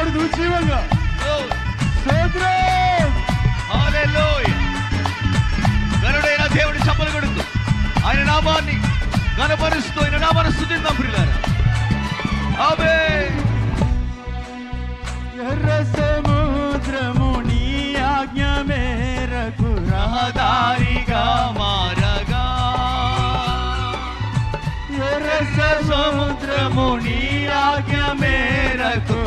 కొడుతూ జీవంగా గరుడైన దేవుడి చప్పలు కొడుతూ ఆయన నామాన్ని గణపరుస్తూ ఆయన నామాన్ని స్తుతిద్దాం ప్రియులారా. ఆమేన్. ఎర్ర సముద్రము నీ ఆజ్ఞ మేరకు రహదారిగా మారగా, ఎర్ర సముద్రము నీ ఆజ్ఞ మేరకు